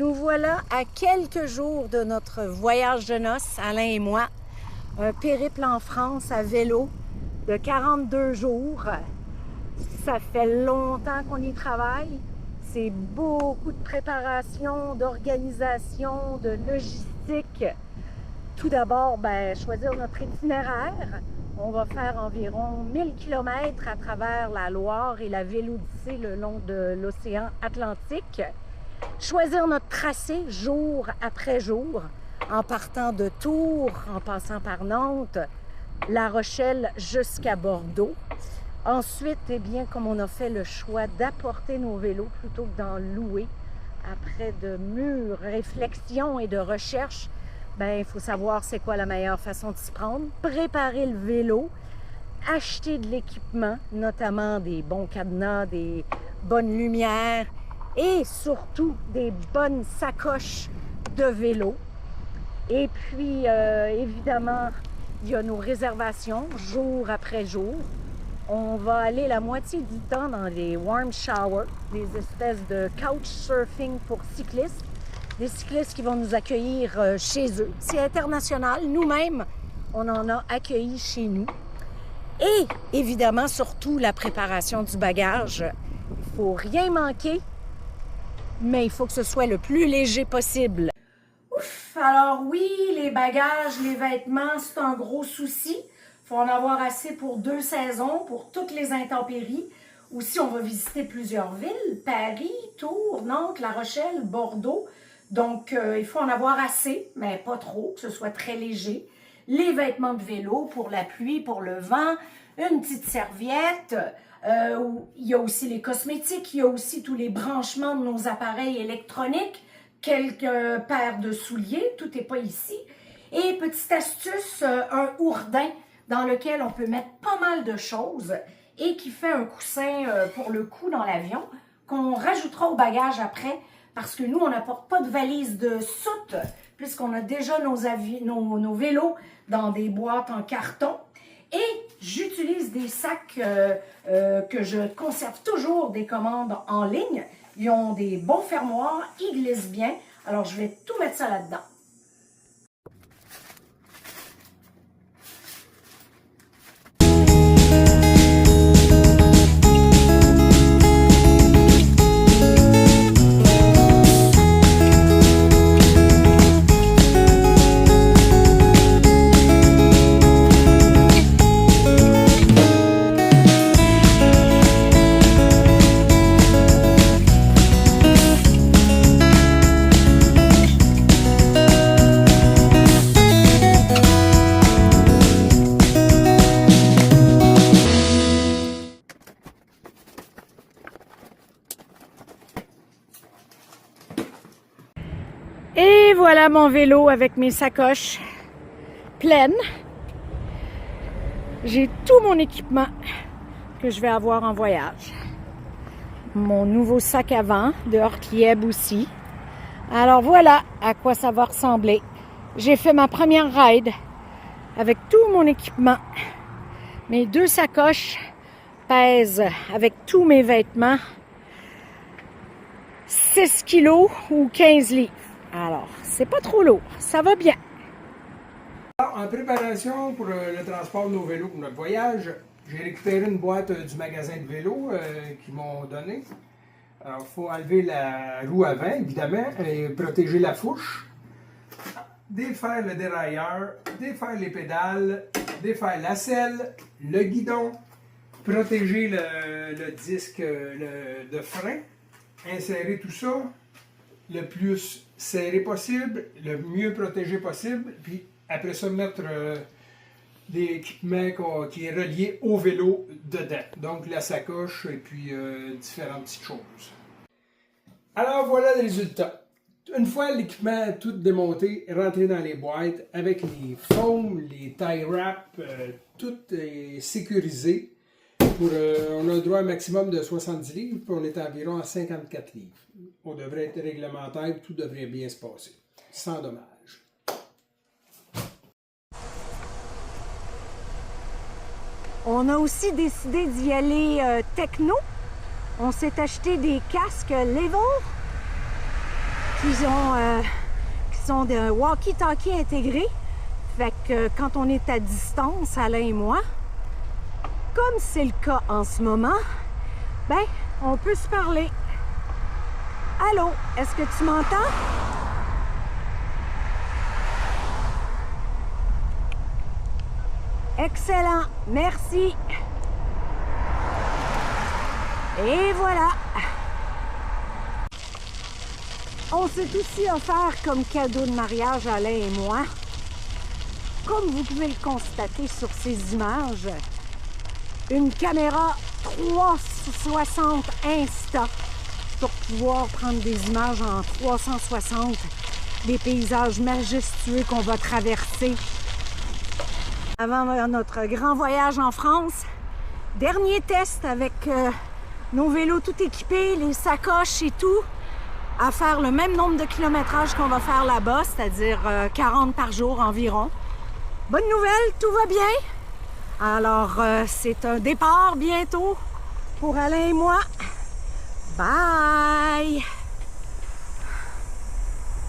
Nous voilà à quelques jours de notre voyage de noces, Alain et moi. Un périple en France à vélo de 42 jours. Ça fait longtemps qu'on y travaille. C'est beaucoup de préparation, d'organisation, de logistique. Tout d'abord, choisir notre itinéraire. On va faire environ 1000 km à travers la Loire et la Vélodyssée le long de l'océan Atlantique. Choisir notre tracé jour après jour, en partant de Tours, en passant par Nantes, La Rochelle jusqu'à Bordeaux. Ensuite, eh bien, comme on a fait le choix d'apporter nos vélos plutôt que d'en louer, après de mûres réflexions et de recherches, il faut savoir c'est quoi la meilleure façon de s'y prendre, préparer le vélo, acheter de l'équipement, notamment des bons cadenas, des bonnes lumières et surtout des bonnes sacoches de vélo. Et puis, évidemment, il y a nos réservations jour après jour. On va aller la moitié du temps dans des warm showers, des espèces de couch surfing pour cyclistes. Des cyclistes qui vont nous accueillir chez eux. C'est international. Nous-mêmes, on en a accueilli chez nous. Et évidemment, surtout la préparation du bagage. Il ne faut rien manquer, mais il faut que ce soit le plus léger possible. Ouf! Alors oui, les bagages, les vêtements, c'est un gros souci. Il faut en avoir assez pour 2 saisons, pour toutes les intempéries. Aussi, on va visiter plusieurs villes, Paris, Tours, Nantes, La Rochelle, Bordeaux. Donc, il faut en avoir assez, mais pas trop, que ce soit très léger. Les vêtements de vélo pour la pluie, pour le vent, une petite serviette. Il y a aussi les cosmétiques, il y a aussi tous les branchements de nos appareils électroniques, quelques paires de souliers, tout n'est pas ici. Et petite astuce, un ourdin dans lequel on peut mettre pas mal de choses et qui fait un coussin pour le cou dans l'avion qu'on rajoutera au bagage après. Parce que nous, on n'apporte pas de valise de soute, puisqu'on a déjà nos vélos dans des boîtes en carton. Et j'utilise des sacs que je conserve toujours des commandes en ligne. Ils ont des bons fermoirs, ils glissent bien. Alors, je vais tout mettre ça là-dedans. Et voilà mon vélo avec mes sacoches pleines. J'ai tout mon équipement que je vais avoir en voyage. Mon nouveau sac à vent de Ortlieb aussi. Alors voilà à quoi ça va ressembler. J'ai fait ma première ride avec tout mon équipement. Mes 2 sacoches pèsent avec tous mes vêtements 6 kilos ou 15 livres. Alors, c'est pas trop lourd, ça va bien. En préparation pour le transport de nos vélos pour notre voyage, j'ai récupéré une boîte du magasin de vélos qu'ils m'ont donné. Alors, il faut enlever la roue avant, évidemment, et protéger la fourche, défaire le dérailleur, défaire les pédales, défaire la selle, le guidon, protéger le disque de frein, insérer tout ça le plus serré possible, le mieux protégé possible, puis après ça mettre l'équipement qui est relié au vélo dedans. Donc la sacoche et puis différentes petites choses. Alors voilà le résultat. Une fois l'équipement tout démonté, rentré dans les boîtes avec les foams, les tie wraps, tout est sécurisé. On a le droit à un maximum de 70 livres, puis on est environ à 54 livres. On devrait être réglementaire, tout devrait bien se passer, sans dommage. On a aussi décidé d'y aller techno. On s'est acheté des casques Level qui sont de walkie-talkie intégrés. Fait que quand on est à distance, Alain et moi, comme c'est le cas en ce moment, ben, on peut se parler. Allô, est-ce que tu m'entends? Excellent, merci. Et voilà. On s'est aussi offert comme cadeau de mariage, Alain et moi, comme vous pouvez le constater sur ces images, une caméra 360 Insta pour pouvoir prendre des images en 360 des paysages majestueux qu'on va traverser avant notre grand voyage en France. Dernier test avec nos vélos tout équipés, les sacoches et tout, à faire le même nombre de kilométrages qu'on va faire là-bas, c'est-à-dire 40 par jour environ. Bonne nouvelle, tout va bien. Alors, c'est un départ bientôt pour Alain et moi.